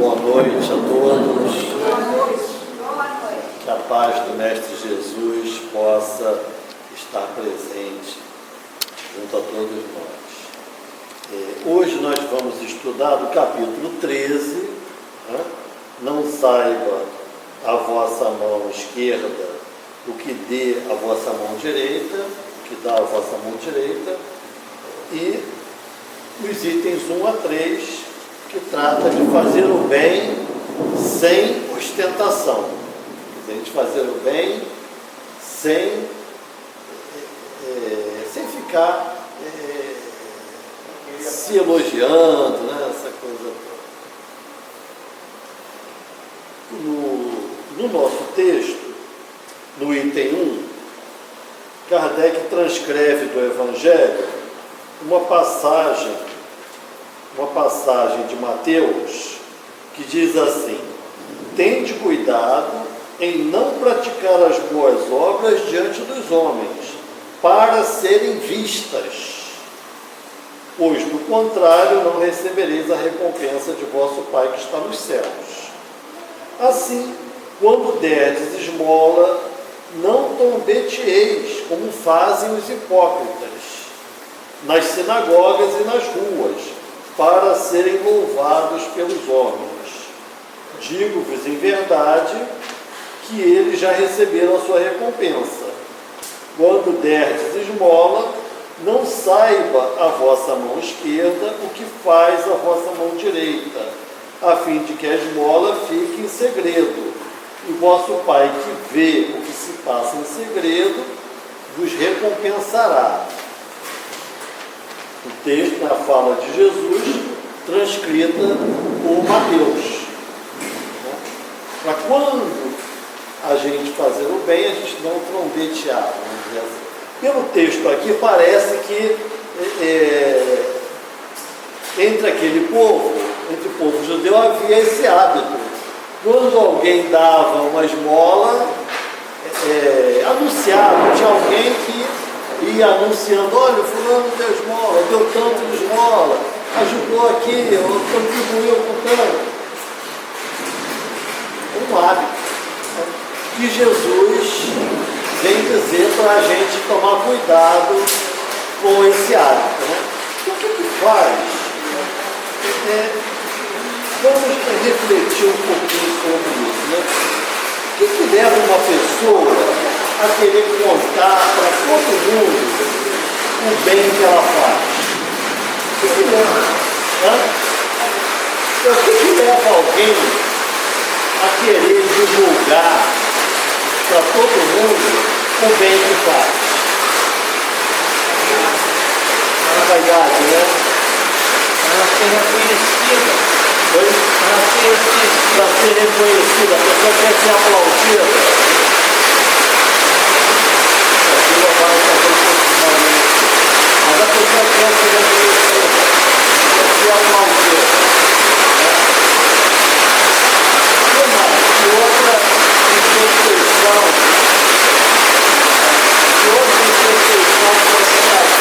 Boa noite a todos. Que a paz do Mestre Jesus possa estar presente junto a todos nós. Hoje nós vamos estudar do capítulo 13, né? Não saiba a vossa mão esquerda o que dê a vossa mão direita, o que dá a vossa mão direita, e os itens 1 a 3, que trata de fazer o bem sem ostentação. A gente fazer o bem sem ficar se elogiando, né? Essa coisa toda. No nosso texto, no item 1, Kardec transcreve do Evangelho uma passagem de Mateus, que diz assim: tende cuidado em não praticar as boas obras diante dos homens, para serem vistas, pois, do contrário, não recebereis a recompensa de vosso Pai que está nos céus. Assim, quando derdes esmola, não tombeteeis, como fazem os hipócritas, nas sinagogas e nas ruas, para serem louvados pelos homens. Digo-vos em verdade que eles já receberam a sua recompensa. Quando derdes esmola, não saiba a vossa mão esquerda o que faz a vossa mão direita, a fim de que a esmola fique em segredo, e vosso Pai que vê o que se passa em segredo vos recompensará. O texto é a fala de Jesus, transcrita por Mateus. Para quando a gente fazer o bem, a gente não trombetear, vamos dizer assim. Pelo texto aqui, parece que entre aquele povo, entre o povo judeu, havia esse hábito. Quando alguém dava uma esmola, anunciava, tinha alguém que ia anunciando: olha, fulano deu esmola, deu tanto de esmola, ajudou aqui, contribuiu com tanto. Um hábito que Jesus vem dizer para a gente tomar cuidado com esse hábito, né? O que faz? Vamos refletir um pouquinho sobre isso, né? O que leva uma pessoa a querer contar para todo mundo o bem que ela faz? O que leva? O que leva alguém a querer divulgar para todo mundo o bem que faz? A vaidade, né? Para ser reconhecida. Oi? Para ser reconhecida, a pessoa quer ser aplaudida. Aquilo vai fazer continuamente. Mas a pessoa quer ser reconhecida, quer ser aplaudida. E mais? E outra imperfeição pode fazer.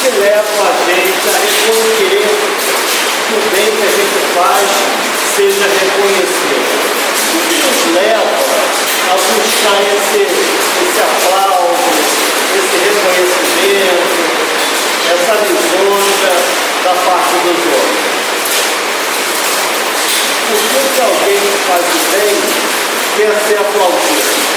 que levam a gente a reconhecer que o bem que a gente faz seja reconhecido? O que nos leva a buscar esse aplauso, esse reconhecimento, essa lisonja da parte dos outros? Por que alguém que faz o bem quer ser aplaudido?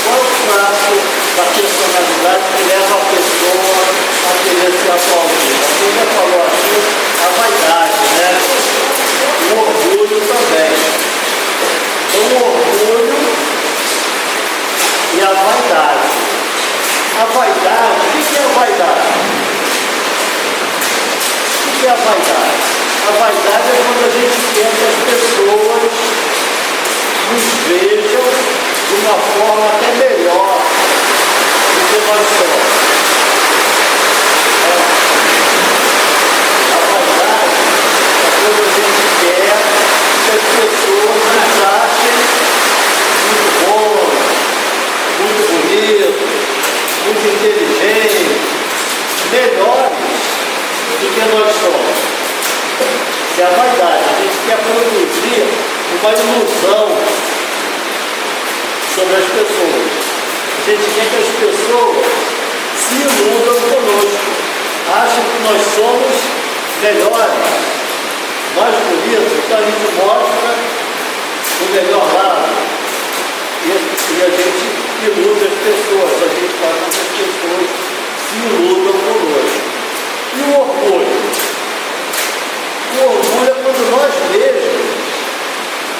Qual é o traço da personalidade que leva a pessoa a querer ser aplaudida? Você já falou aqui a vaidade, né? O orgulho também. Então, o orgulho e a vaidade. A vaidade, o que é a vaidade? O que é a vaidade? A vaidade é quando a gente quer que as pessoas nos vejam de uma forma até melhor do que nós somos. A vaidade é quando a gente quer que as pessoas nos achem muito bons, muito bonitos, muito inteligentes, melhores do que nós somos. Isso é a vaidade. A gente quer produzir uma ilusão sobre as pessoas. A gente quer que as pessoas se iludam conosco, achem que nós somos melhores, mais bonitos, então a gente mostra o melhor lado e a gente ilude as pessoas, a gente faz com que as pessoas se iludam conosco. E o orgulho? O orgulho é quando nós mesmos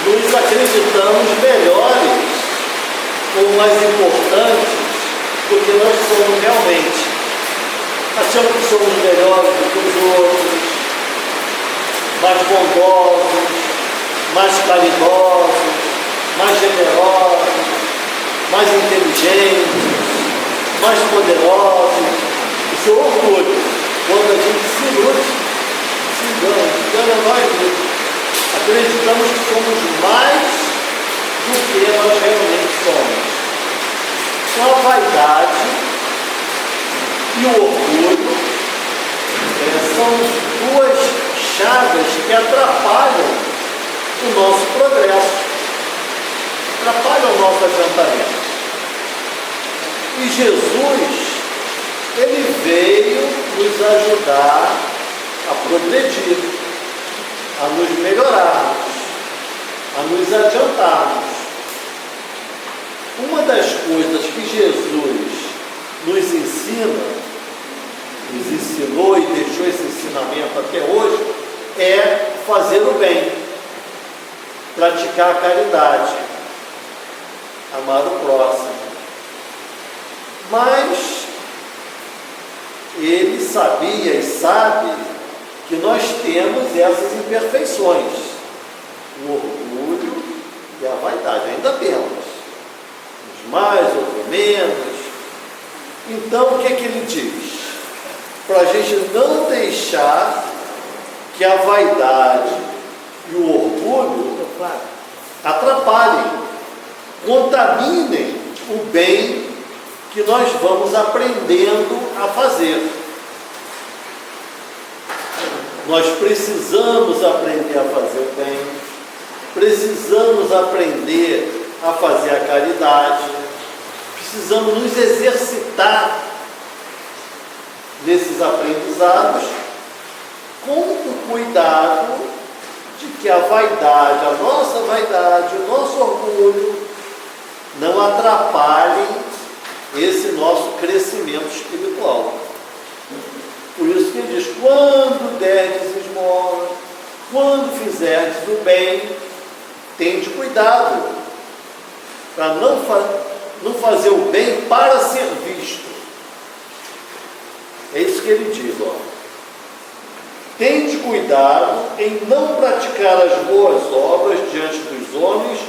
nos acreditamos melhores ou mais importantes do que nós somos realmente. Achamos que somos melhores do que os outros, mais bondosos, mais caridosos, mais generosos, mais inteligentes, mais poderosos. Isso é orgulho. Quando a gente se ilude, se engana nós mesmos. Acreditamos que somos mais do que nós realmente somos. Então a vaidade e o orgulho são duas chagas que atrapalham o nosso progresso, atrapalham o nosso adiantamento. E Jesus, ele veio nos ajudar a progredir, a nos melhorarmos, a nos adiantarmos. Uma das coisas que Jesus nos ensinou e deixou esse ensinamento até hoje, é fazer o bem, praticar a caridade, amar o próximo. Mas ele sabia e sabe que nós temos essas imperfeições, o orgulho e a vaidade, ainda temos, uns mais, outros menos. Então, o que é que ele diz? Para a gente não deixar que a vaidade e o orgulho atrapalhem, contaminem o bem que nós vamos aprendendo a fazer. Nós precisamos aprender a fazer o bem, precisamos aprender a fazer a caridade, precisamos nos exercitar nesses aprendizados com o cuidado de que a vaidade, a nossa vaidade, o nosso orgulho não atrapalhem esse nosso crescimento espiritual. Por isso que ele diz, quando derdes esmola, quando fizerdes o bem, tende cuidado para não fazer o bem para ser visto. É isso que ele diz, ó. Tende cuidado em não praticar as boas obras diante dos homens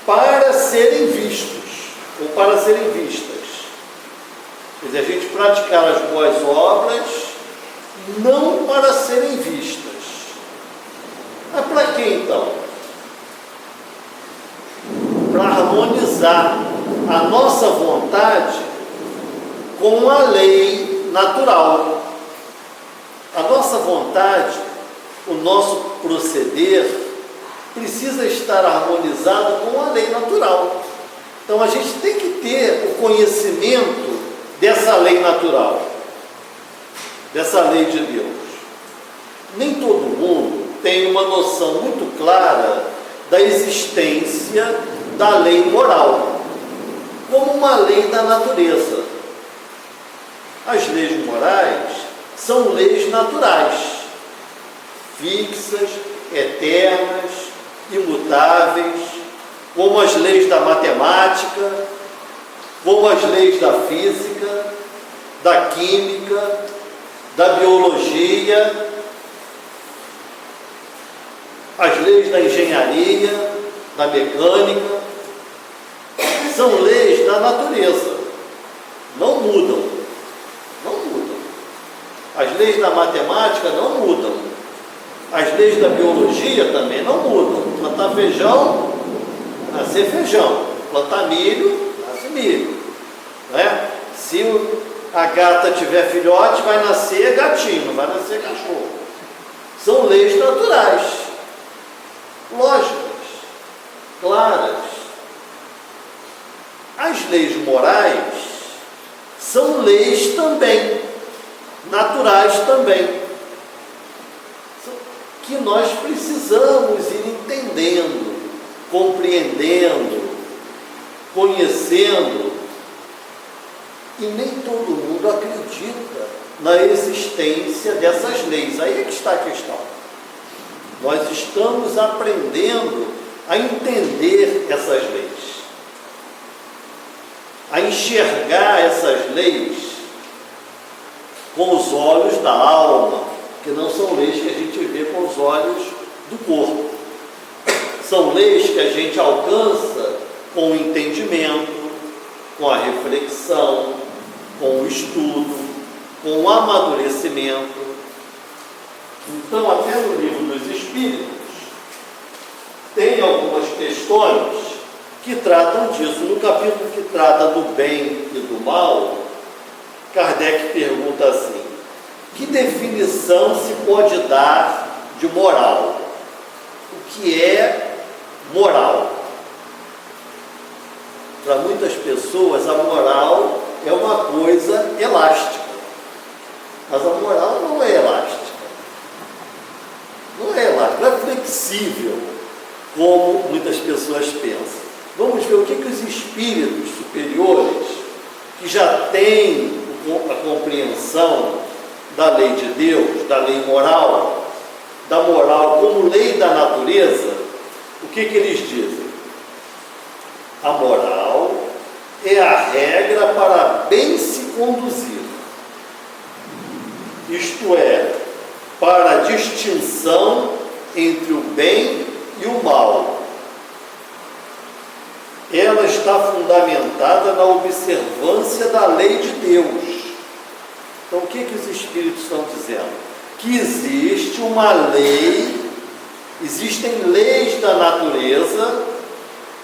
para serem vistos, ou para serem vistas. Quer dizer, a gente praticar as boas obras não para serem vistas. Mas para quê então? Para harmonizar a nossa vontade com a lei natural. A nossa vontade, o nosso proceder, precisa estar harmonizado com a lei natural. Então a gente tem que ter o conhecimento dessa lei natural, dessa lei de Deus. Nem todo mundo tem uma noção muito clara da existência da lei moral, como uma lei da natureza. As leis morais são leis naturais, fixas, eternas, imutáveis, como as leis da matemática, como as leis da física, da química, da biologia, as leis da engenharia, da mecânica. São leis da natureza, não mudam, não mudam. As leis da matemática não mudam, as leis da biologia também não mudam. Plantar feijão, nascer feijão. Plantar milho, nasce milho, né? Se a gata tiver filhote, vai nascer gatinho, não vai nascer cachorro. São leis naturais, lógicas, claras. As leis morais são leis também, naturais também, que nós precisamos ir entendendo, compreendendo, conhecendo, e nem todo mundo acredita na existência dessas leis. Aí é que está a questão. Nós estamos aprendendo a entender essas leis, a enxergar essas leis com os olhos da alma, que não são leis que a gente vê com os olhos do corpo. São leis que a gente alcança com o entendimento, com a reflexão, com o estudo, com o amadurecimento. Então, até no livro dos Espíritos, tem algumas questões que tratam disso. No capítulo que trata do bem e do mal, Kardec pergunta assim: que definição se pode dar de moral? O que é moral? Para muitas pessoas, a moral é uma coisa elástica, mas a moral não é elástica, não é elástica, não é flexível, como muitas pessoas pensam. Vamos ver o que os espíritos superiores, que já têm a compreensão da lei de Deus, da lei moral, da moral como lei da natureza, o que eles dizem? A moral é a regra para bem se conduzir, isto é, para a distinção entre o bem e o mal. Ela está fundamentada na observância da lei de Deus. Então, o que os Espíritos estão dizendo? Que existe uma lei, existem leis da natureza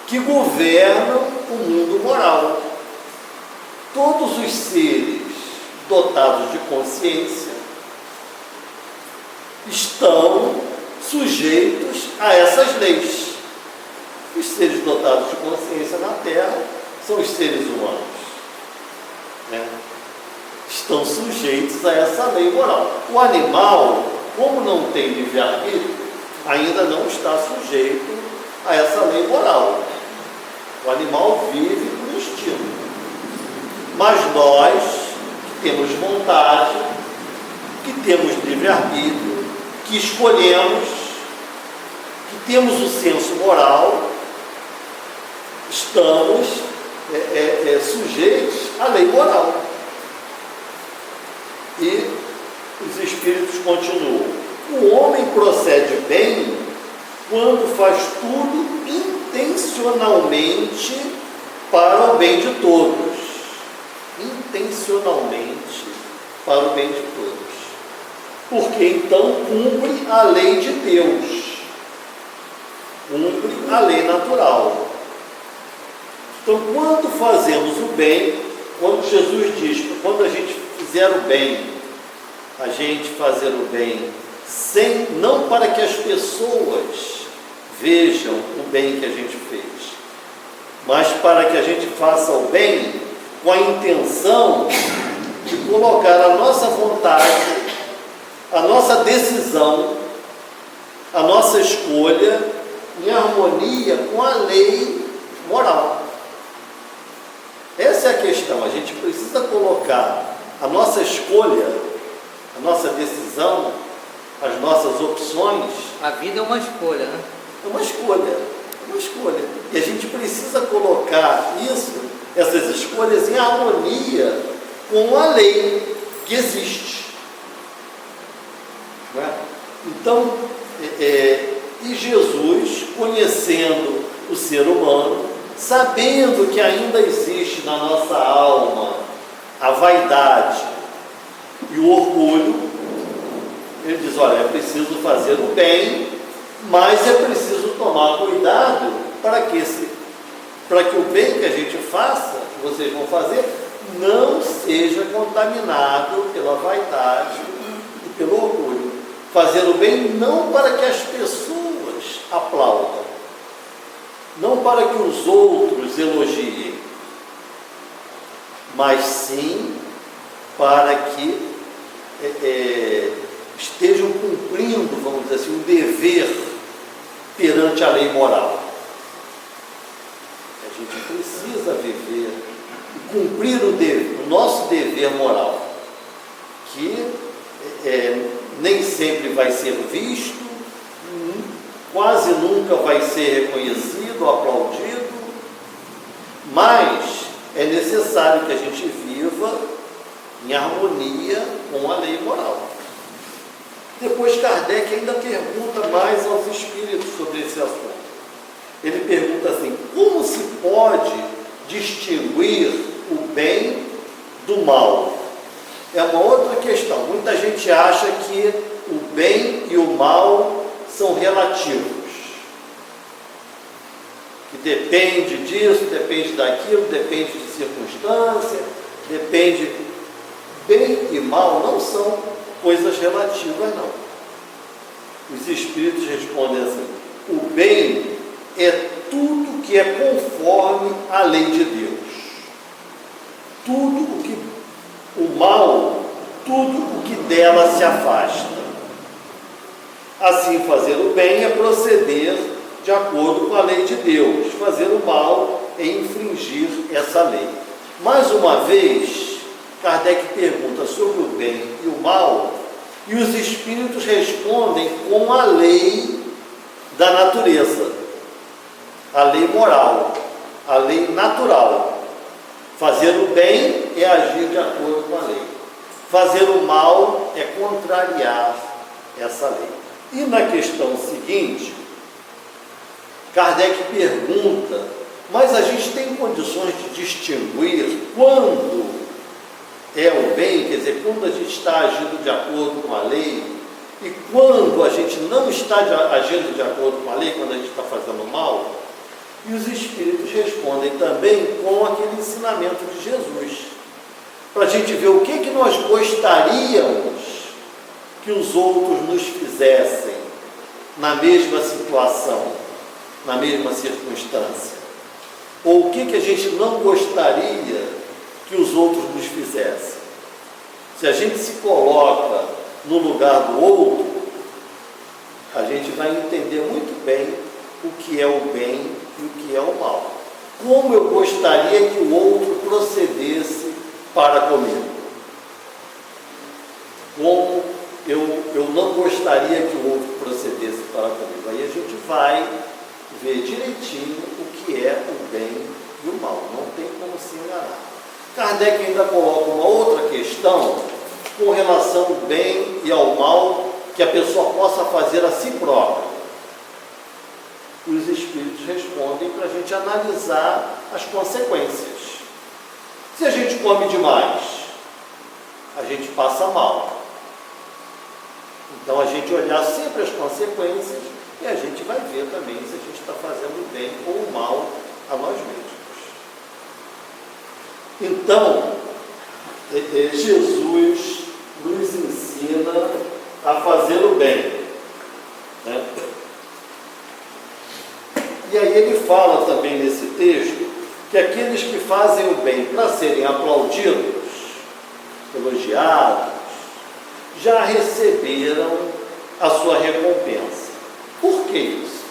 que governam o mundo moral. Todos os seres dotados de consciência estão sujeitos a essas leis. Os seres dotados de consciência na Terra são os seres humanos, né? Estão sujeitos a essa lei moral. O animal, como não tem livre-arbítrio, ainda não está sujeito a essa lei moral. O animal vive por instinto. Mas nós, que temos vontade, que temos livre-arbítrio, que escolhemos, que temos o senso moral, estamos sujeitos à lei moral. E os Espíritos continuam: o homem procede bem quando faz tudo intencionalmente para o bem de todos. Intencionalmente para o bem de todos. Porque então cumpre a lei de Deus, cumpre a lei natural. Então, quando fazemos o bem, Quando Jesus diz que quando a gente fizer o bem, a gente fazer o bem, não para que as pessoas vejam o bem que a gente fez, mas para que a gente faça o bem com a intenção de colocar a nossa vontade, a nossa decisão, a nossa escolha em harmonia com a lei moral. Essa é a questão. A gente precisa colocar a nossa escolha, a nossa decisão, as nossas opções. A vida é uma escolha, né? É uma escolha, E a gente precisa colocar essas escolhas em harmonia com a lei que existe. Não é? Então, e Jesus, conhecendo o ser humano, sabendo que ainda existe na nossa alma a vaidade e o orgulho, ele diz: olha, é preciso fazer o bem, mas é preciso tomar cuidado para que o bem que a gente faça, que vocês vão fazer, não seja contaminado pela vaidade e pelo orgulho. Fazer o bem não para que as pessoas aplaudam, não para que os outros elogiem, mas sim para que estejam cumprindo, vamos dizer assim, o dever perante a lei moral. A gente precisa viver e cumprir o nosso dever moral, que nem sempre vai ser visto, quase nunca vai ser reconhecido, aplaudido, mas é necessário que a gente viva em harmonia com a lei moral. Depois Kardec ainda pergunta mais aos espíritos sobre esse assunto. Ele pergunta assim: como se pode distinguir o bem do mal? É uma outra questão. Muita gente acha que o bem e o mal são relativos, que depende disso, depende daquilo, depende de circunstância, depende. Bem e mal não são coisas relativas, não. Os espíritos respondem assim: o bem é tudo que é conforme a lei de Deus. O mal, tudo o que dela se afasta. Assim, fazer o bem é proceder de acordo com a lei de Deus. Fazer o mal é infringir essa lei. Mais uma vez, Kardec pergunta sobre o bem e o mal, e os espíritos respondem com a lei da natureza, a lei moral, a lei natural. Fazer o bem é agir de acordo com a lei. Fazer o mal é contrariar essa lei. E na questão seguinte, Kardec pergunta: mas a gente tem condições de distinguir quando é o bem, quer dizer, quando a gente está agindo de acordo com a lei, e quando a gente não está agindo de acordo com a lei, quando a gente está fazendo mal? E os espíritos respondem também com aquele ensinamento de Jesus, para a gente ver o que nós gostaríamos que os outros nos fizessem na mesma situação, na mesma circunstância, ou o que a gente não gostaria que os outros nos fizessem. Se a gente se coloca no lugar do outro, a gente vai entender muito bem o que é o bem e o que é o mal. Como eu gostaria que o outro procedesse para comigo? Como eu não gostaria que o outro procedesse para comigo? Aí a gente vai ver direitinho o que é o bem e o mal. Não tem como se enganar. Kardec ainda coloca uma outra questão com relação ao bem e ao mal que a pessoa possa fazer a si própria. Os espíritos respondem para a gente analisar as consequências. Se a gente come demais, a gente passa mal. Então a gente olhar sempre as consequências e a gente vai ver também se a gente está fazendo bem ou mal a nós mesmos. Então, Jesus nos ensina a fazer o bem, né? E aí ele fala também nesse texto que aqueles que fazem o bem para serem aplaudidos, elogiados, já receberam a sua recompensa. Por que isso?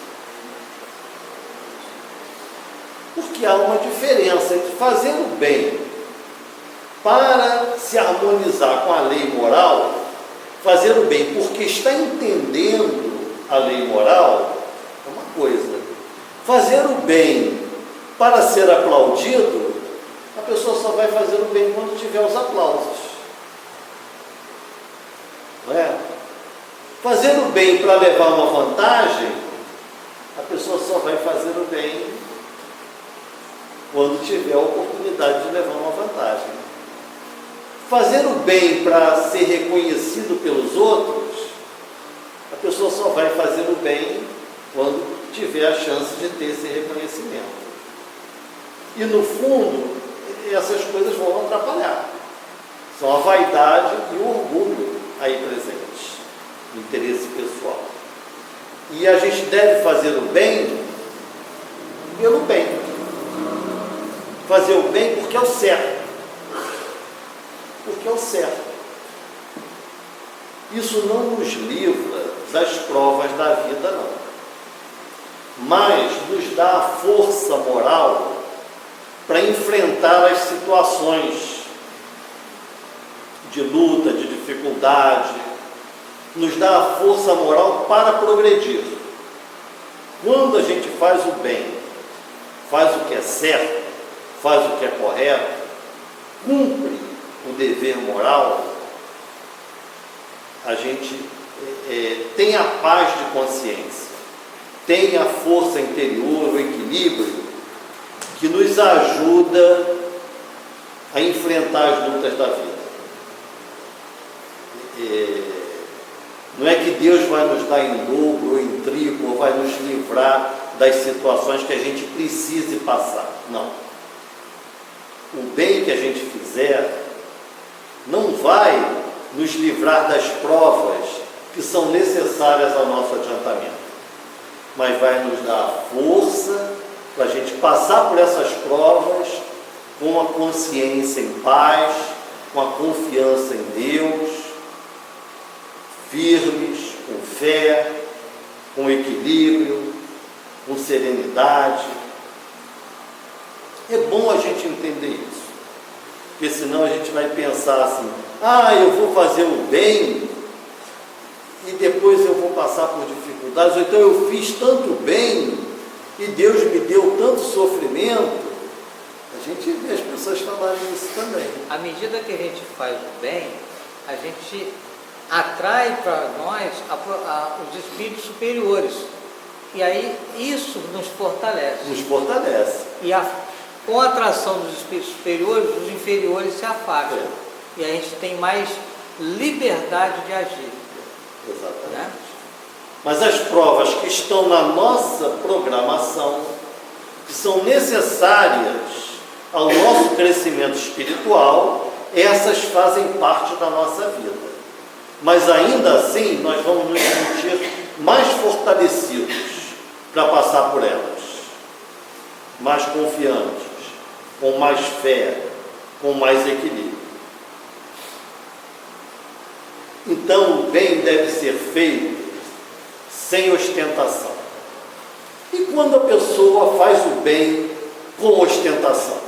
Porque há uma diferença entre fazer o bem para se harmonizar com a lei moral, fazer o bem porque está entendendo a lei moral, é uma coisa. Fazer o bem para ser aplaudido, a pessoa só vai fazer o bem quando tiver os aplausos. Não é? Fazer o bem para levar uma vantagem, a pessoa só vai fazer o bem quando tiver a oportunidade de levar uma vantagem. Fazer o bem para ser reconhecido pelos outros, a pessoa só vai fazer o bem quando tiver a chance de ter esse reconhecimento. E no fundo, essas coisas vão atrapalhar. São a vaidade e o orgulho aí presentes, o interesse pessoal. E a gente deve fazer o bem pelo bem. Fazer o bem porque é o certo. Porque é o certo. Isso não nos livra das provas da vida, não. Mas nos dá a força moral para enfrentar as situações de luta, de dificuldade, nos dá a força moral para progredir. Quando a gente faz o bem, faz o que é certo, faz o que é correto, cumpre o dever moral, a gente tem a paz de consciência, tem a força interior, o equilíbrio, que nos ajuda a enfrentar as lutas da vida. Não é que Deus vai nos dar em dobro ou em triplo, ou vai nos livrar das situações que a gente precise passar. Não. O bem que a gente fizer não vai nos livrar das provas que são necessárias ao nosso adiantamento, mas vai nos dar a força para a gente passar por essas provas com a consciência em paz, com a confiança em Deus, firmes, com fé, com equilíbrio, com serenidade. É bom a gente entender isso, porque senão a gente vai pensar assim: eu vou fazer o bem e depois eu vou passar por dificuldades, ou então eu fiz tanto bem e Deus me deu tanto sofrimento. A gente vê as pessoas falarem isso também. À medida que a gente faz o bem, a gente atrai para nós os espíritos superiores. E aí isso nos fortalece. Nos fortalece. E com a atração dos espíritos superiores, os inferiores se afastam. E a gente tem mais liberdade de agir. Exatamente. Né? Mas as provas que estão na nossa programação, que são necessárias ao nosso crescimento espiritual, essas fazem parte da nossa vida. Mas ainda assim, nós vamos nos sentir mais fortalecidos para passar por elas, mais confiantes, com mais fé, com mais equilíbrio. Então, o bem deve ser feito sem ostentação. E quando a pessoa faz o bem com ostentação?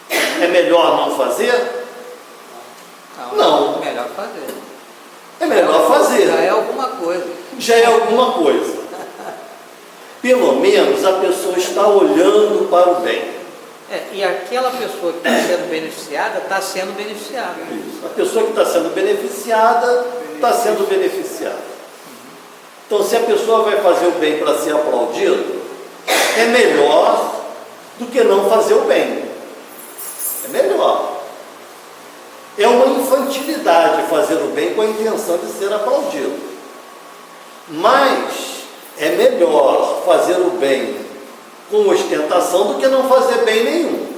É melhor não fazer? Não. É melhor fazer. É melhor fazer. Já é alguma coisa. Já é alguma coisa. Pelo menos a pessoa está olhando para o bem. E aquela pessoa que está sendo beneficiada, está sendo beneficiada. Isso. A pessoa que está sendo beneficiada, está sendo beneficiada. Então, se a pessoa vai fazer o bem para ser aplaudido, é melhor do que não fazer o bem. É melhor. É uma infantilidade fazer o bem com a intenção de ser aplaudido. Mas é melhor fazer o bem com ostentação do que não fazer bem nenhum.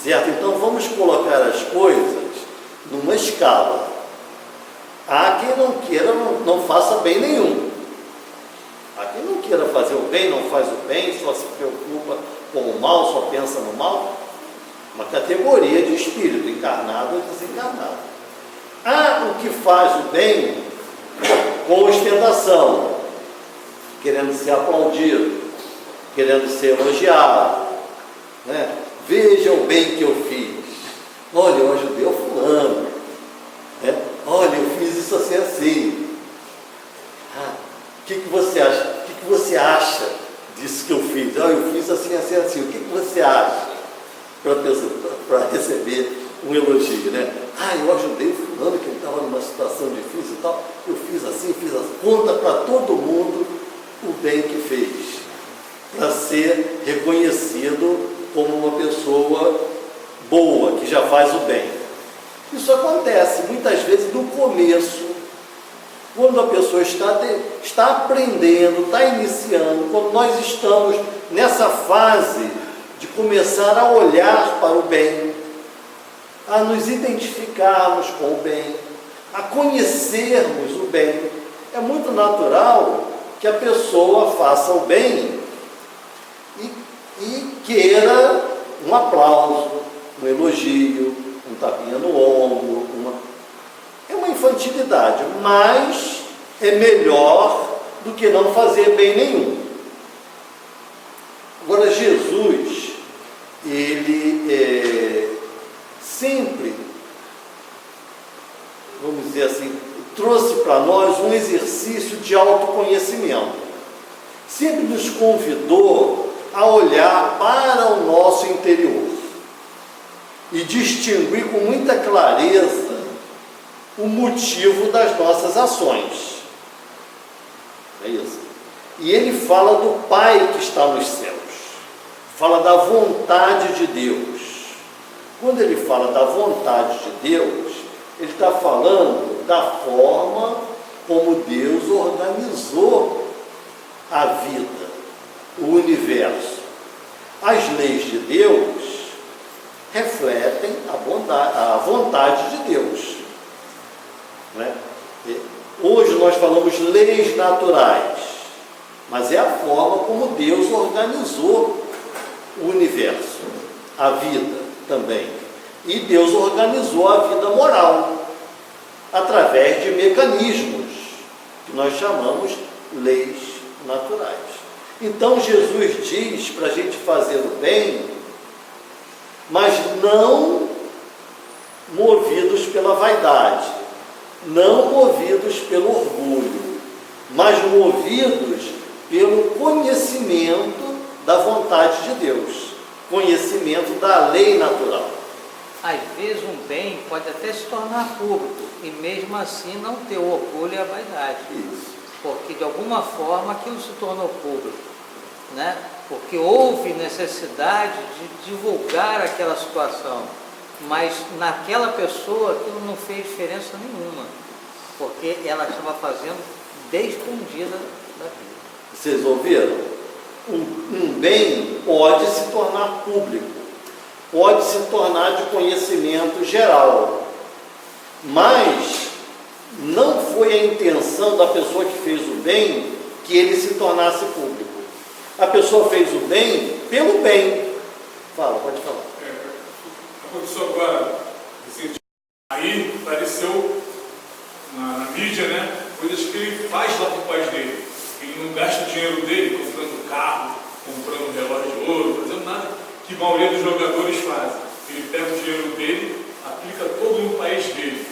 Certo? Então vamos colocar as coisas numa escala. Há quem não queira, não faça bem nenhum. Há quem não queira fazer o bem, não faz o bem, só se preocupa com o mal, só pensa no mal. Uma categoria de espírito, encarnado ou desencarnado. Há o que faz o bem com ostentação, querendo ser aplaudido, querendo ser elogiado, né? Veja o bem que eu fiz. Olha, eu ajudei o fulano, né? Olha, eu fiz isso assim, assim. O que você acha? O que você acha disso que eu fiz? Olha, eu fiz assim, assim, assim. O que você acha para receber um elogio, né? Eu ajudei o fulano que ele estava numa situação difícil e tal. Eu fiz assim, fiz assim. Conta para todo mundo o bem que fez, para ser reconhecido como uma pessoa boa, que já faz o bem. Isso acontece muitas vezes no começo, quando a pessoa está aprendendo, está iniciando, quando nós estamos nessa fase de começar a olhar para o bem, a nos identificarmos com o bem, a conhecermos o bem. É muito natural que a pessoa faça o bem e queira um aplauso, um elogio, um tapinha no ombro. É uma infantilidade, mas é melhor do que não fazer bem nenhum. Agora, Jesus, ele sempre, vamos dizer assim, trouxe para nós um exercício de autoconhecimento. Sempre nos convidou a olhar para o nosso interior e distinguir com muita clareza o motivo das nossas ações. É isso. E ele fala do Pai que está nos céus, fala da vontade de Deus. Quando ele fala da vontade de Deus, ele está falando da forma como Deus organizou a vida, o universo. As leis de Deus refletem a vontade de Deus, né? Hoje nós falamos leis naturais, mas é a forma como Deus organizou o universo, a vida também. E Deus organizou a vida moral através de mecanismos que nós chamamos leis naturais. Então Jesus diz para a gente fazer o bem, mas não movidos pela vaidade, não movidos pelo orgulho, mas movidos pelo conhecimento da vontade de Deus, conhecimento da lei natural. Às vezes um bem pode até se tornar público e mesmo assim não ter o orgulho e a vaidade. Isso. Porque de alguma forma aquilo se tornou público, né? Porque houve necessidade de divulgar aquela situação, mas naquela pessoa aquilo não fez diferença nenhuma, porque ela estava fazendo descondida da vida. Vocês ouviram? Um bem pode se tornar público, pode se tornar de conhecimento geral, mas não foi a intenção da pessoa que fez o bem que ele se tornasse público. A pessoa fez o bem pelo bem. Fala, pode falar. Aconteceu agora, recentemente, aí apareceu na mídia, né, coisas que ele faz lá para o país dele. Ele não gasta o dinheiro dele comprando carro, comprando relógio de ouro, fazendo nada que a maioria dos jogadores fazem. Ele pega o dinheiro dele, aplica todo no país dele.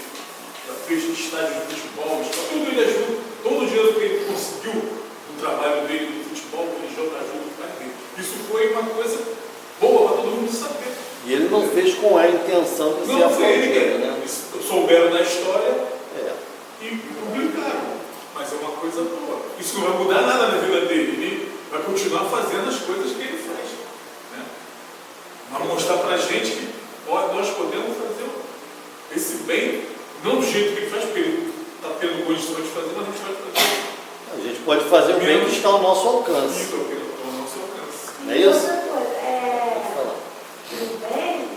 Já fez estádio de futebol, tudo ele ajuda, todo o dinheiro que ele conseguiu no trabalho dele no futebol, ele joga ajuda no país dele. Isso foi uma coisa boa para todo mundo saber. E ele não fez com a intenção de ser aplaudido, né? Souberam da história e publicaram. Mas é uma coisa boa. Isso não vai mudar nada na vida dele. Ele vai continuar fazendo as coisas que ele faz, né? Vai mostrar para a gente que nós podemos fazer esse bem, não do jeito que ele faz, porque ele está tendo condições de fazer, mas a gente vai fazer. A gente pode fazer o bem que está ao nosso alcance. Isso é o que está ao nosso alcance. Não é isso? Outra coisa, o bem,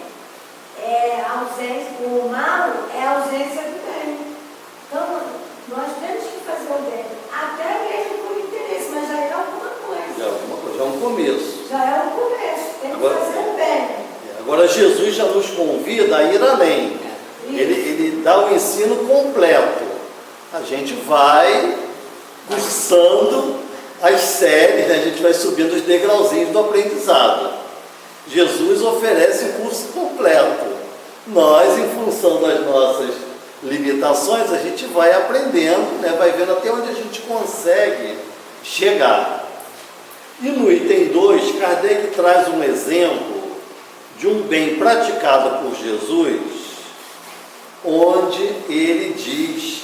vida, a ir além. Ele dá o ensino completo. A gente vai cursando as séries, né? A gente vai subindo os degrauzinhos do aprendizado. Jesus oferece o curso completo. Nós, em função das nossas limitações, a gente vai aprendendo, né? Vai vendo até onde a gente consegue chegar. E no item 2, Kardec traz um exemplo de um bem praticado por Jesus, onde ele diz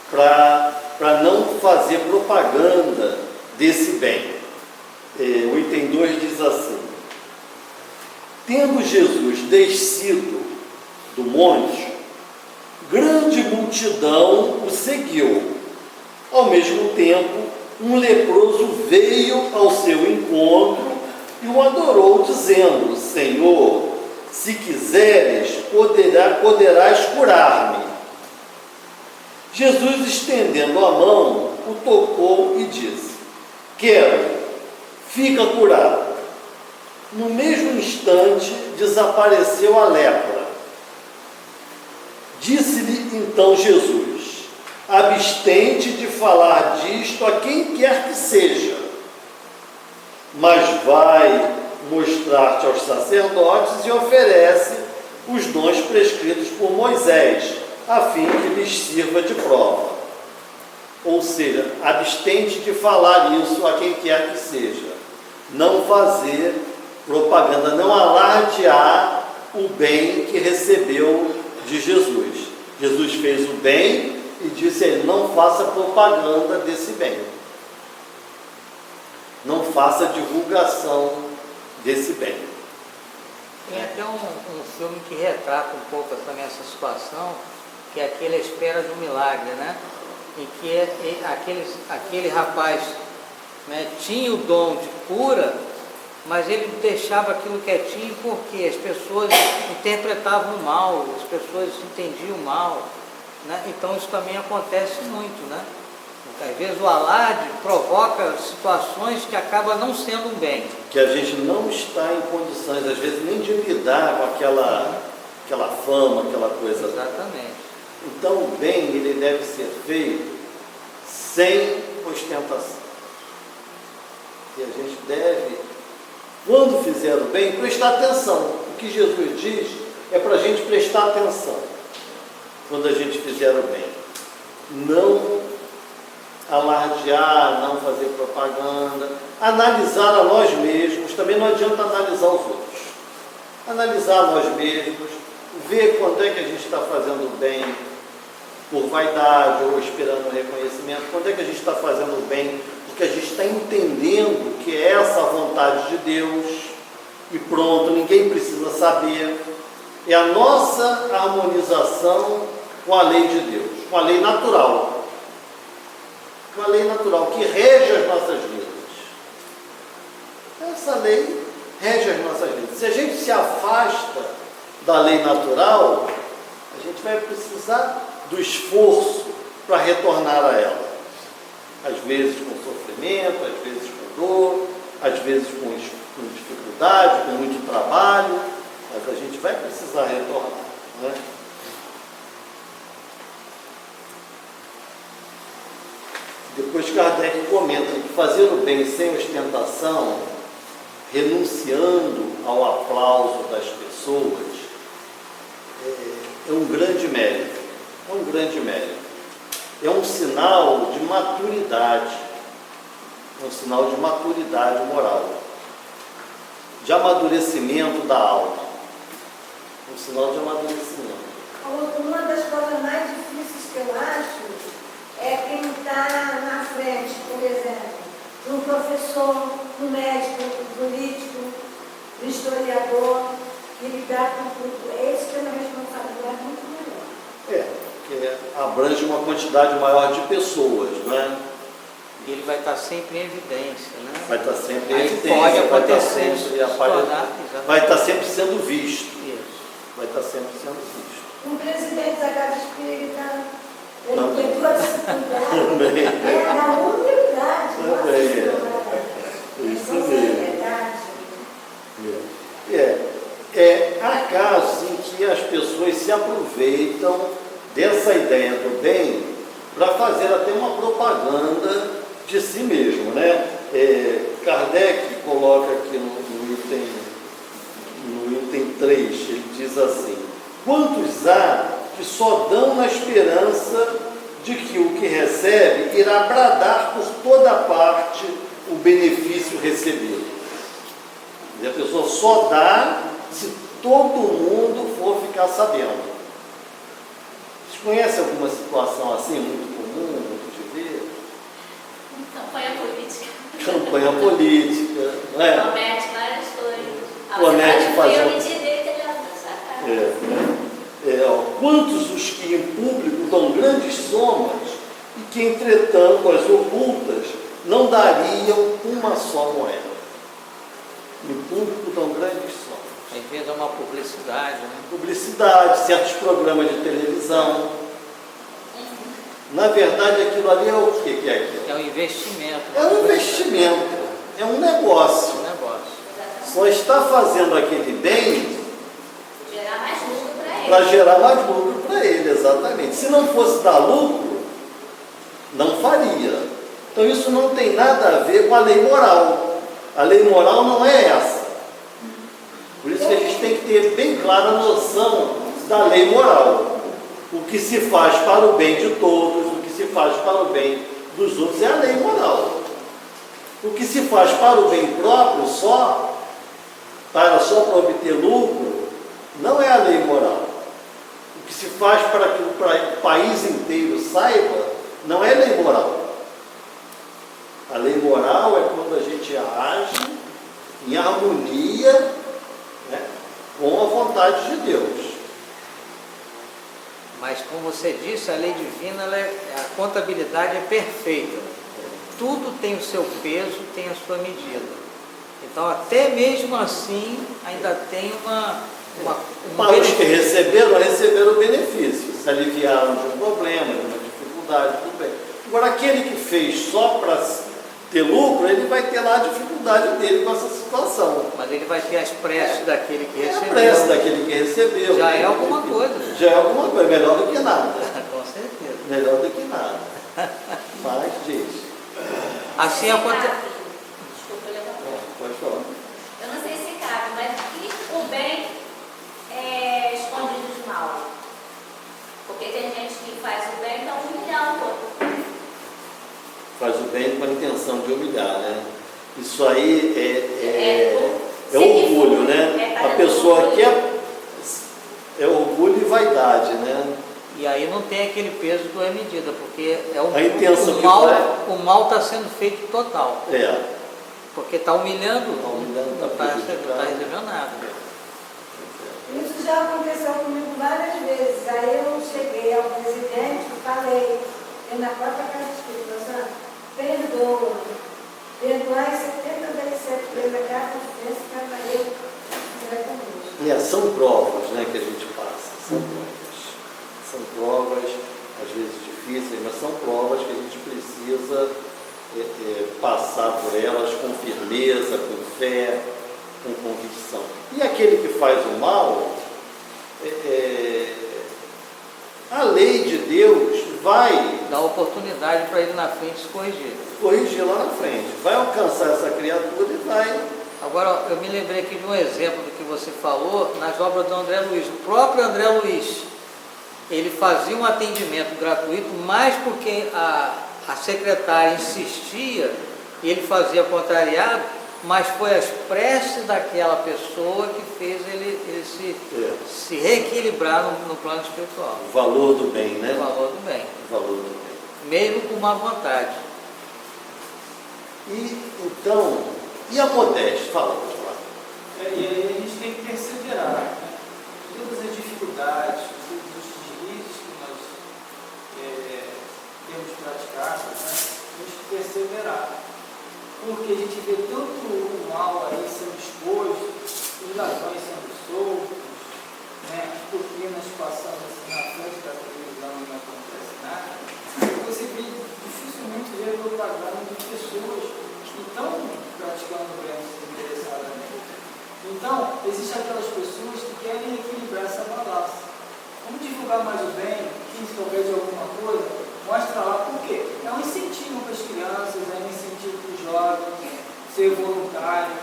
para não fazer propaganda desse bem. O item 2 diz assim: tendo Jesus descido do monte, grande multidão o seguiu. Ao mesmo tempo, um leproso veio ao seu encontro e o adorou, dizendo: Senhor, se quiseres, poderás curar-me. Jesus, estendendo a mão, o tocou e disse: quero, fica curado. No mesmo instante, desapareceu a lepra. Disse-lhe então Jesus: abstente de falar disto a quem quer que seja, mas vai mostrar-te aos sacerdotes e oferece os dons prescritos por Moisés, a fim que lhes sirva de prova. Ou seja, abstente de falar isso a quem quer que seja. Não fazer propaganda, não alardear o bem que recebeu de Jesus. Jesus fez o bem e disse a ele: não faça propaganda desse bem. Não faça divulgação desse bem. Tem até um filme que retrata um pouco também essa situação, que é aquele A Espera do Milagre, né? Em que aquele rapaz, né, tinha o dom de cura, mas ele deixava aquilo quietinho porque as pessoas interpretavam mal, as pessoas entendiam mal, né? Então isso também acontece muito, né? Às vezes o alarde provoca situações que acabam não sendo um bem. Que a gente não está em condições, às vezes, nem de lidar com aquela fama, aquela coisa. Exatamente. Então o bem, ele deve ser feito sem ostentação. E a gente deve, quando fizer o bem, prestar atenção. O que Jesus diz é para a gente prestar atenção quando a gente fizer o bem. Não alardear, não fazer propaganda, analisar a nós mesmos. Também não adianta analisar os outros. Analisar a nós mesmos, ver quando é que a gente está fazendo bem por vaidade ou esperando reconhecimento, quando é que a gente está fazendo bem porque a gente está entendendo que é essa a vontade de Deus e pronto, ninguém precisa saber. É a nossa harmonização com a lei de Deus, com a lei natural. Com a lei natural que rege as nossas vidas. Essa lei rege as nossas vidas. Se a gente se afasta da lei natural, a gente vai precisar do esforço para retornar a ela. Às vezes com sofrimento, às vezes com dor, às vezes com dificuldade, com muito trabalho, mas a gente vai precisar retornar, né? Depois Kardec comenta que fazer o bem sem ostentação, renunciando ao aplauso das pessoas, é um grande mérito. É um grande mérito. É um sinal de maturidade. É um sinal de maturidade moral. De amadurecimento da alma. É um sinal de amadurecimento. Uma das coisas mais difíceis que eu acho é quem está na frente, por exemplo, um professor, um médico, um político, um historiador, e lidar com tudo. Esse que é uma responsabilidade muito melhor. Porque abrange uma quantidade maior de pessoas, não é? E ele vai estar sempre em evidência, né? Vai estar sempre em Aí evidência. pode vai estar acontecer, sempre, vai estar sempre sendo visto. Isso. Vai estar sempre sendo visto. Um presidente da Casa Espírita, ele Também. tem toda essa cuidado. Também. É na humildade. Também, Isso mesmo. seriedade. Há casos em que as pessoas pessoas se aproveitam dessa ideia do bem para fazer até uma propaganda de si mesmo, né? Kardec coloca aqui no item 3, ele diz assim: quantos há que só dão na esperança de que o que recebe irá bradar por toda parte o benefício recebido. E a pessoa só dá se todo mundo for ficar sabendo. Vocês conhecem alguma situação assim, muito comum, muito de ver? Campanha política. Campanha política, não é? Promete várias coisas. Promete fazer. Eu me direito ele na Quantos os que em público dão grandes somas e que, entretanto, as ocultas não dariam uma só moeda? Em público dão grandes somas. Às vezes é uma publicidade, né? Publicidade, certos programas de televisão. Na verdade, aquilo ali é o que é aquilo? É um investimento. É um investimento, é um negócio. Um negócio. Só está fazendo aquele bem gerar mais lucro para ele. para gerar mais lucro para ele, exatamente. Se não fosse dar lucro, não faria. Então isso não tem nada a ver com a lei moral. A lei moral não é essa. Por isso que a gente tem que ter bem clara a noção da lei moral. O que se faz para o bem de todos, o que se faz para o bem dos outros é a lei moral. O que se faz para o bem próprio só para obter lucro, não é a lei moral. O que se faz para que o país inteiro saiba, não é lei moral. A lei moral é quando a gente age em harmonia, né, com a vontade de Deus. Mas, como você disse, a lei divina, a contabilidade é perfeita. Tudo tem o seu peso, tem a sua medida. Então, até mesmo assim, ainda tem para os que receberam benefício, se aliviaram de um problema, de uma dificuldade, tudo bem. Agora, aquele que fez só para ter lucro, ele vai ter lá a dificuldade dele com essa situação. Mas ele vai ter as preces daquele que recebeu. A prece daquele que recebeu. Já é alguma coisa. Já é alguma coisa, melhor do que nada. Com certeza. Melhor do que nada. Mas, diz. Assim acontece. Desculpa, eu levantar. Pode falar. Eu não sei se cabe, mas o bem é escondido de mal. Porque tem gente que faz o bem para humilhar o outro. Faz o bem com a intenção de humilhar, né? Isso aí é sim, orgulho, né? A pessoa quer... É orgulho e vaidade, né? E aí não tem aquele peso do é medida, porque a intenção o mal está sendo feito total. Porque está humilhando, não está recebendo nada. Isso já aconteceu comigo várias vezes. Aí eu cheguei ao presidente e falei, na própria Casa Espírita, perdoa. Perdoar 70 vezes 7 vezes a cada ofensa, cada erro que vai conosco. São provas, né, que a gente passa. São provas. São provas, às vezes difíceis, mas são provas que a gente precisa passar por elas com firmeza, com fé, com convicção. E aquele que faz o mal, a lei de Deus vai dar oportunidade para ele na frente se corrigir. Corrigir lá na frente. Vai alcançar essa criatura e vai. Agora, eu me lembrei aqui de um exemplo do que você falou nas obras do André Luiz. O próprio André Luiz, ele fazia um atendimento gratuito, mas porque a secretária insistia, e ele fazia contrariado, mas foi as preces daquela pessoa que fez ele se reequilibrar no plano espiritual. O valor do bem, né? O valor do bem. O valor do bem. Mesmo com má vontade. E então, e a modéstia? Fala, pode falar. E aí a gente tem que perseverar, né? Todas as dificuldades, todos os deslizes que nós temos praticado, né? Temos que perseverar. Porque a gente vê tanto o mal aí sendo exposto, os ladrões sendo soltos, né? As propinas passando assim na frente da televisão e não acontece nada. Você vê, dificilmente vê propaganda de pessoas que estão praticando doenças desinteressadamente. Então, existem aquelas pessoas que querem equilibrar essa balança. divulgar mais o bem, talvez de alguma coisa, mostra lá por quê. É um incentivo para as crianças, é um incentivo para os jovens, ser voluntário,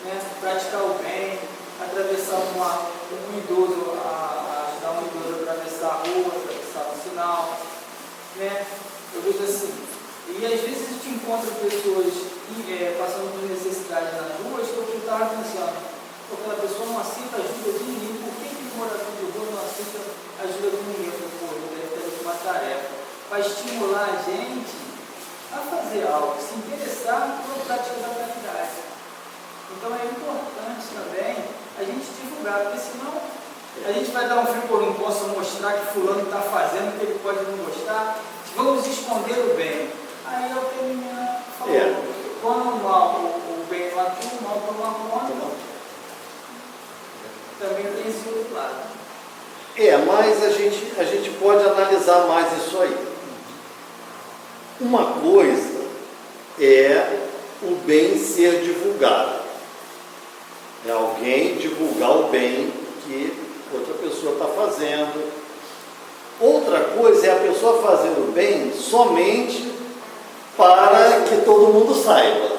né? Praticar o bem, atravessar um idoso, ajudar um idoso a atravessar a rua, atravessar o sinal, né? Eu vejo assim. E às vezes a gente encontra pessoas passando por necessidade nas ruas que eu estava pensando, porque aquela pessoa não aceita ajuda de ninguém, por que o morador de rua não aceita ajuda de ninguém? Deve ter uma tarefa para estimular a gente a fazer algo, se interessar por prática da caridade. Então é importante também a gente divulgar, porque senão a gente vai dar um frio por um posso mostrar que fulano está fazendo, que ele pode não gostar, vamos esconder o bem. Aí é o que a menina falou, quando o mal, o bem não atua, o mal toma conta, também tem esse outro lado. Mas a gente pode analisar mais isso aí. Uma coisa é o bem ser divulgado. É alguém divulgar o bem que outra pessoa está fazendo. Outra coisa é a pessoa fazer o bem somente para que todo mundo saiba.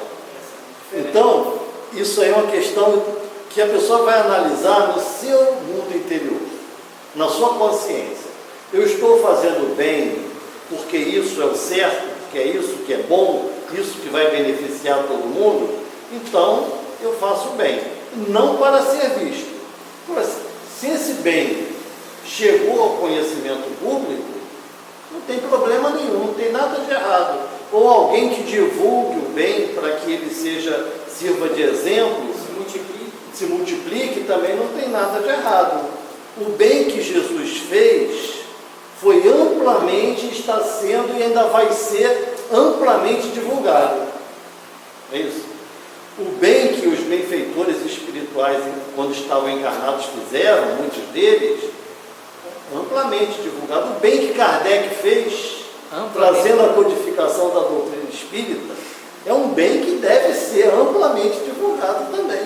Então, isso aí é uma questão que a pessoa vai analisar no seu mundo interior, na sua consciência. Eu estou fazendo bem porque isso é o certo, porque é isso que é bom, isso que vai beneficiar todo mundo, então eu faço bem, não para ser visto. Se esse bem chegou ao conhecimento público, não tem problema nenhum, não tem nada de errado. Ou alguém que divulgue o bem para que ele sirva de exemplo, se multiplique, também não tem nada de errado. O bem que Jesus fez foi amplamente, está sendo e ainda vai ser amplamente divulgado. É isso. O bem que os benfeitores espirituais, quando estavam encarnados, fizeram, muitos deles, amplamente divulgado. O bem que Kardec fez, trazendo a codificação da doutrina espírita, é um bem que deve ser amplamente divulgado também,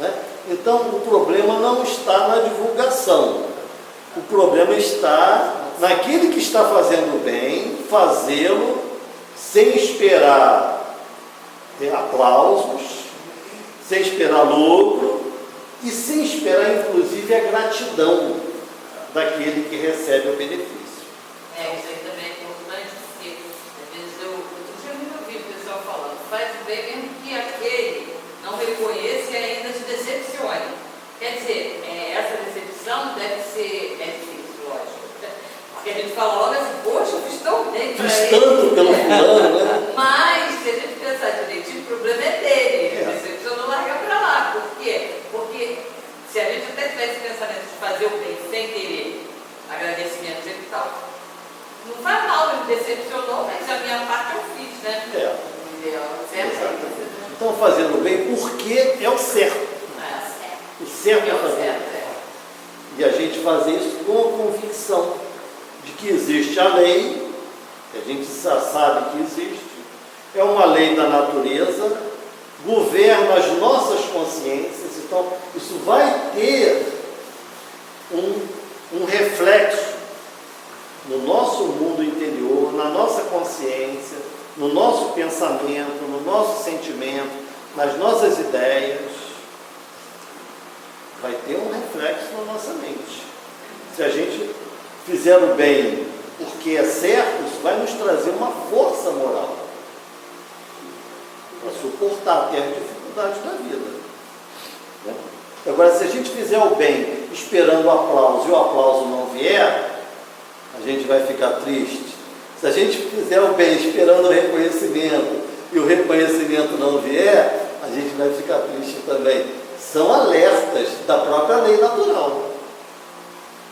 né? Então, o problema não está na divulgação. O problema está naquele que está fazendo bem, fazê-lo sem esperar aplausos, sem esperar lucro e sem esperar, inclusive, a gratidão daquele que recebe o benefício. Isso aí também é importante, porque às vezes eu já me ouvi o pessoal falando, faz o bem mesmo que aquele não reconheça e ainda se decepcione. Quer dizer, essa decepção deve ser difícil, lógico. Porque a gente fala logo assim, poxa, eu fiz tão bem para ele. Fiz tanto pelo fulano, né? Mas, se a gente pensar direitinho, o problema é dele. Ele decepcionou, larga para lá. Por quê? Porque se a gente até tivesse pensamento de fazer o bem sem querer agradecimento e tal, não faz mal, ele decepcionou, mas a minha parte eu fiz, né? Certo? Então, fazendo bem porque é o certo. O certo é fazer. E a gente fazer isso com a convicção de que existe a lei, que a gente já sabe que existe, é uma lei da natureza, governa as nossas consciências, então isso vai ter um reflexo no nosso mundo interior, na nossa consciência, no nosso pensamento, no nosso sentimento, nas nossas ideias. Vai ter um reflexo na nossa mente. Se a gente fizer o bem porque é certo, isso vai nos trazer uma força moral para suportar até as dificuldades da vida, né? Agora, se a gente fizer o bem esperando o aplauso e o aplauso não vier, a gente vai ficar triste. Se a gente fizer o bem esperando o reconhecimento e o reconhecimento não vier, a gente vai ficar triste também. São alertas da própria lei natural.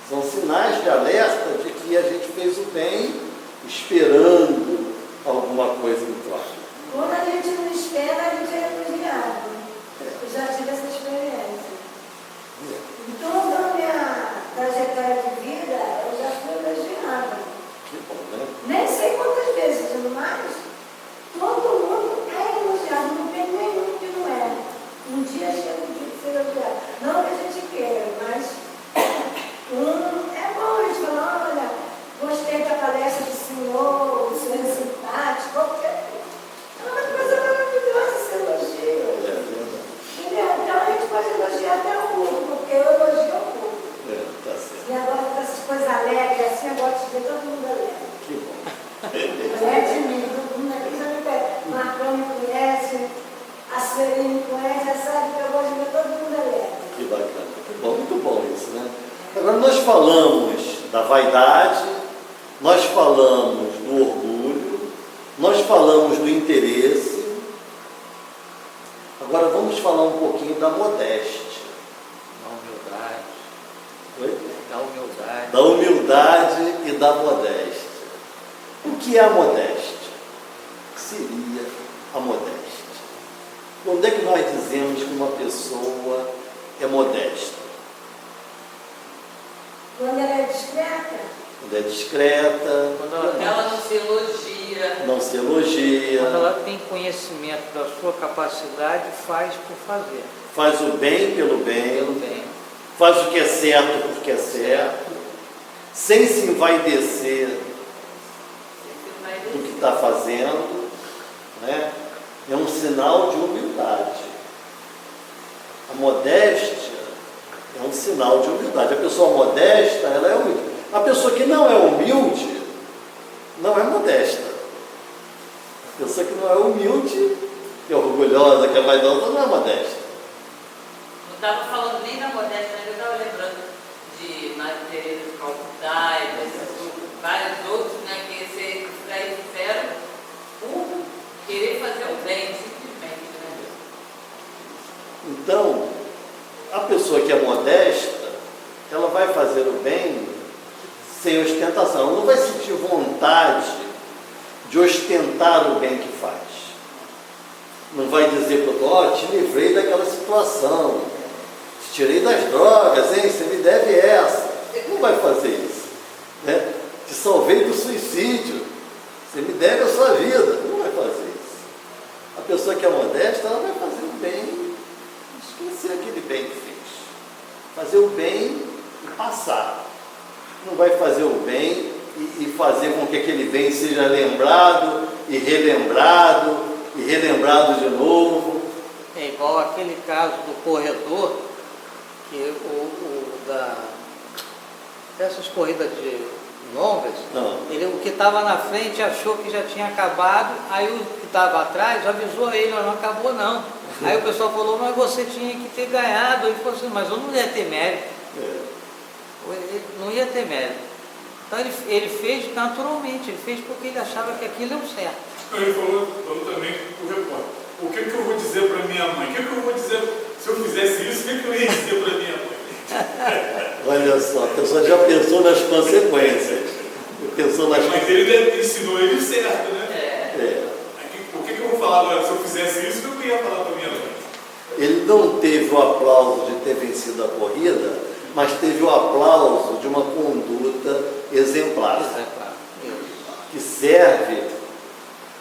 São sinais de alerta de que a gente fez o bem esperando alguma coisa em troca. Quando a gente não espera, a gente é elogiado. Eu já tive essa experiência. Em toda a minha trajetória de vida, eu já fui elogiada. Que bom, né? Nem sei quantas vezes, mas todo mundo é elogiado, não tem nenhum que não é. Um dia chega um dia de ser elogiado. Não que a gente queira, mas é bom a gente falar, olha, alegre, assim eu gosto de ver todo mundo alegre. Que bom. Alegre de mim, todo mundo aqui já me conhece. Marcão me conhece, a Sueli me conhece, já sabe que eu gosto de ver todo mundo alegre. Que bacana. Que bom, muito bom isso, né? Agora nós falamos da vaidade, nós falamos do orgulho, nós falamos do interesse. Agora vamos falar um pouquinho da modéstia. Da humildade. Oi? Da humildade. Da humildade e da modéstia. O que é a modéstia? O que seria a modéstia? Quando é que nós dizemos que uma pessoa é modesta? Quando ela é discreta, Quando é discreta, Quando Ela não se elogia. não se elogia, Quando ela tem conhecimento da sua capacidade, faz por fazer. faz o bem pelo Pelo bem, bem. faz o que é certo porque é certo, sem se envaidecer do que está fazendo, né? É um sinal de humildade. A modéstia é um sinal de humildade. A pessoa modesta, ela é humilde. A pessoa que não é humilde, não é modesta. A pessoa que não é humilde, que é orgulhosa, que é vaidosa, não é modesta. Não estava falando nem da modéstia, mas eu estava lembrando de Madre Teresa de Calcutá e vários outros, né, que se daí fizeram por querer fazer o bem, simplesmente, né? Então, a pessoa que é modesta, ela vai fazer o bem sem ostentação. Ela não vai sentir vontade de ostentar o bem que faz. Não vai dizer para o outro, te livrei daquela situação, te tirei das drogas, hein? Você me deve essa. Ele não vai fazer isso, né? Te salvei do suicídio, você me deve a sua vida. Não vai fazer isso. A pessoa que é modesta, ela vai fazer o bem, esquecer aquele bem que fez. Fazer o bem e passar. Não vai fazer o bem e fazer com que aquele bem seja lembrado e relembrado de novo. É igual aquele caso do corredor, que dessas corridas longas, o que estava na frente achou que já tinha acabado, aí o que estava atrás avisou ele, não acabou não. Aí o pessoal falou, mas você tinha que ter ganhado. Ele falou assim, mas eu não ia ter mérito. Ele não ia ter mérito. Então ele fez naturalmente, ele fez porque ele achava que aquilo é o certo. Ele falou também para o repórter, o que eu vou dizer para minha mãe? O que eu vou dizer, se eu fizesse isso, o que eu ia dizer para minha mãe? Olha só, a pessoa já pensou nas consequências. Mas ele ensinou ele certo, né? O que eu vou falar agora? Se eu fizesse isso, o que eu ia falar para minha mãe? Ele não teve o aplauso de ter vencido a corrida, mas teve o aplauso de uma conduta exemplar, que serve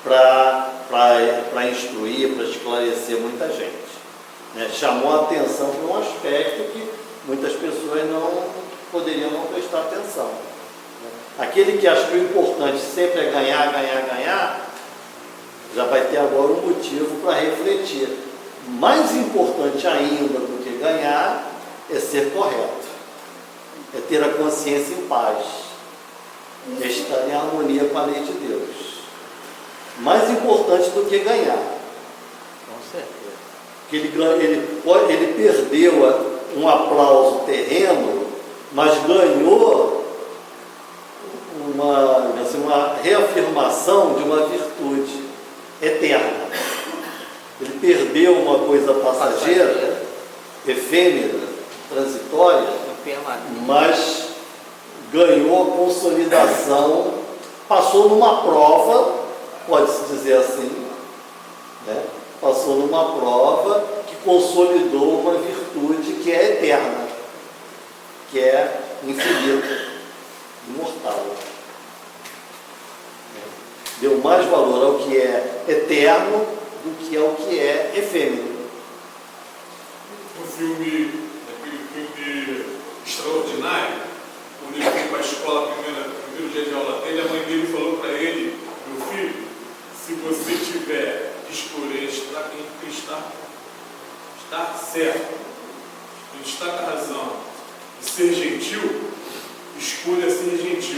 para instruir, para esclarecer muita gente. Né? Chamou a atenção para um aspecto que muitas pessoas poderiam não prestar atenção. Aquele que acha que o importante sempre é ganhar, já vai ter agora um motivo para refletir. Mais importante ainda do que ganhar é ser correto, é ter a consciência em paz, é estar em harmonia com a lei de Deus. Mais importante do que ganhar. Com certeza. Que ele perdeu um aplauso terreno, mas ganhou uma reafirmação de uma virtude eterna. Ele perdeu uma coisa passageira, efêmera, transitória, mas ganhou a consolidação, passou numa prova, pode-se dizer assim, né? Passou numa prova que consolidou uma virtude que é eterna, que é infinita, imortal. Deu mais valor ao que é eterno do que ao que é efêmero. Aquele filme Extraordinário, quando ele foi para a escola, primeiro dia de aula dele, a mãe dele falou para ele, meu filho, se você tiver disposto em estar certo, em estar com a razão, e ser gentil, escolha ser gentil.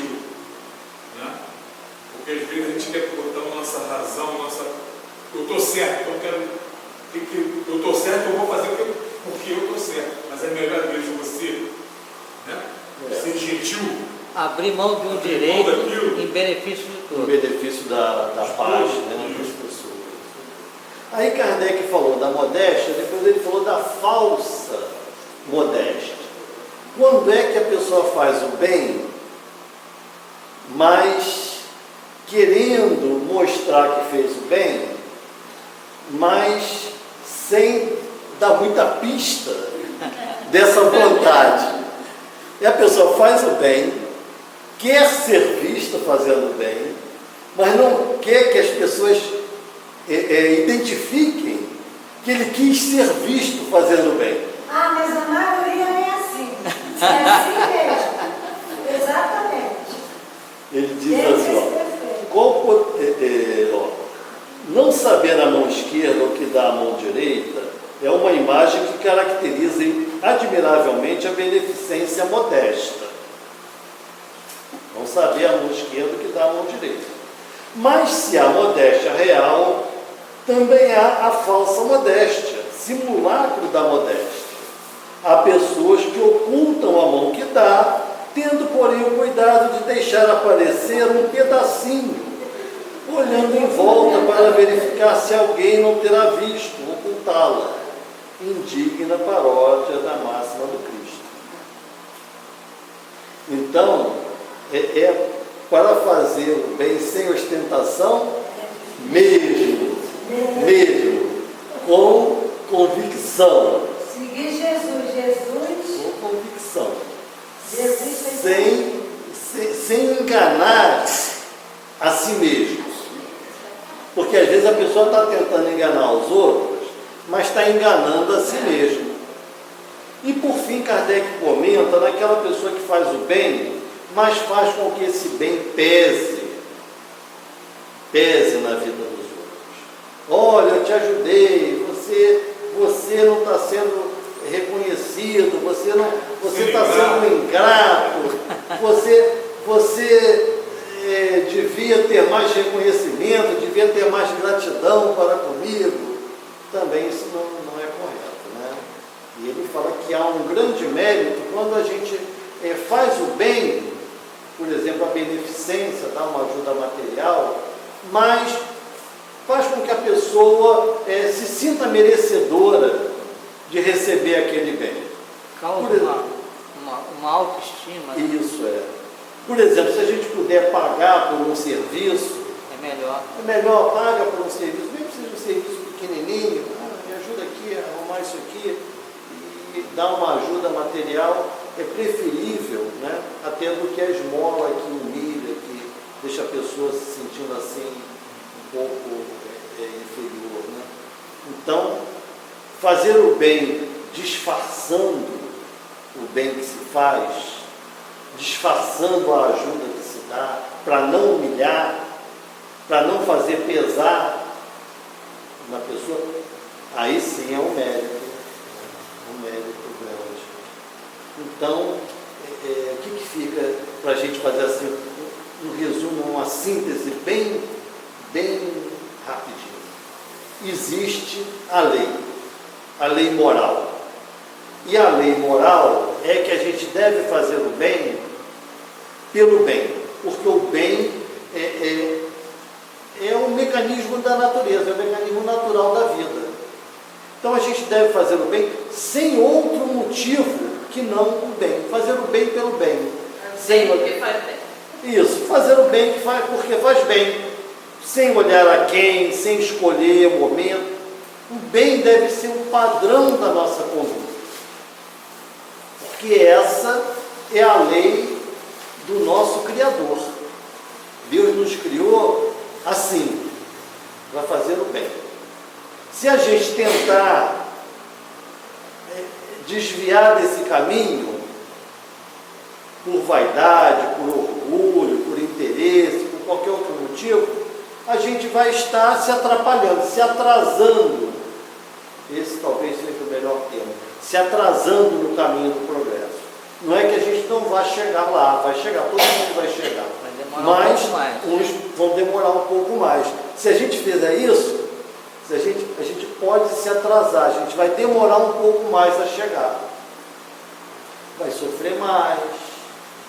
Porque às vezes a gente quer botar a nossa razão, eu estou certo, eu estou certo, eu vou fazer porque eu estou certo. Mas é melhor às vezes você, né? Ser gentil. Abrir mão de um direito em benefício de Em todos. benefício da paz, né, das pessoas. Aí Kardec falou da modéstia, depois ele falou da falsa modéstia. Quando é que a pessoa faz o bem, mas querendo mostrar que fez o bem, mas sem dar muita pista dessa vontade? E a pessoa faz o bem, quer ser vista fazendo o bem, mas não quer que as pessoas identifiquem que ele quis ser visto fazendo o bem. Ah, mas a maioria é assim. É assim mesmo. Exatamente. Ele diz assim, ó, não saber a mão esquerda o que dá a mão direita é uma imagem que caracteriza admiravelmente a beneficência modesta. Não saber a mão esquerda o que dá a mão direita. Mas se há modéstia real, também há a falsa modéstia, simulacro da modéstia. Há pessoas que ocultam a mão que dá, tendo, porém, o cuidado de deixar aparecer um pedacinho, olhando em volta para verificar se alguém não terá visto ocultá-la. Indigna paródia da máxima do Cristo. Então, para fazer o bem sem ostentação, mesmo, com convicção. Seguir Jesus. Com convicção. Jesus Sem enganar a si mesmo. Porque às vezes a pessoa está tentando enganar os outros, mas está enganando a si mesmo. E por fim, Kardec comenta naquela pessoa que faz o bem, mas faz com que esse bem pese na vida dos outros. Olha, eu te ajudei, você não está sendo reconhecido, você está sendo ingrato, você devia ter mais reconhecimento, devia ter mais gratidão para comigo. Também isso não é correto, né? E ele fala que há um grande mérito quando a gente faz o bem, por exemplo, a beneficência, dá uma ajuda material, mas faz com que a pessoa se sinta merecedora de receber aquele bem. Causa uma autoestima. Né? Isso é. Por exemplo, se a gente puder pagar por um serviço, é melhor paga por um serviço, mesmo que seja um serviço pequenininho, me ajuda aqui a arrumar isso aqui, e dar uma ajuda material é preferível, né, até do que a esmola que humilha, que deixa a pessoa se sentindo assim um pouco inferior, né? Então, fazer o bem disfarçando o bem que se faz, disfarçando a ajuda que se dá, para não humilhar, para não fazer pesar na pessoa, aí sim é um mérito grande. Então, o que fica para a gente fazer assim, um resumo, uma síntese bem rapidinho. Existe a lei moral. E a lei moral é que a gente deve fazer o bem pelo bem, porque o bem é um mecanismo da natureza, é um mecanismo natural da vida. Então a gente deve fazer o bem sem outro motivo que não o bem. Fazer o bem pelo bem. Porque faz bem. Isso, fazer o bem porque faz bem. Sem olhar a quem, sem escolher o momento. O bem deve ser o padrão da nossa conduta. Porque essa é a lei do nosso Criador. Deus nos criou assim, para fazer o bem. Se a gente tentar desviar desse caminho, por vaidade, por orgulho, por interesse, por qualquer outro motivo, a gente vai estar se atrapalhando, se atrasando. Esse talvez seja o melhor termo. Se atrasando no caminho do progresso. Não é que a gente não vai chegar lá, vai chegar, todo mundo vai chegar. Vai demorar um pouco mais. Uns vão demorar um pouco mais. Se a gente fizer isso, a gente pode se atrasar, a gente vai demorar um pouco mais a chegar. Vai sofrer mais,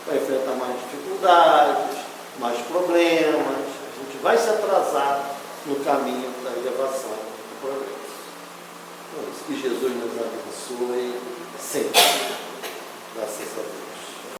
vai enfrentar mais dificuldades, mais problemas. A gente vai se atrasar no caminho da elevação do progresso. Então, que Jesus nos abençoe sempre. Graças a Deus.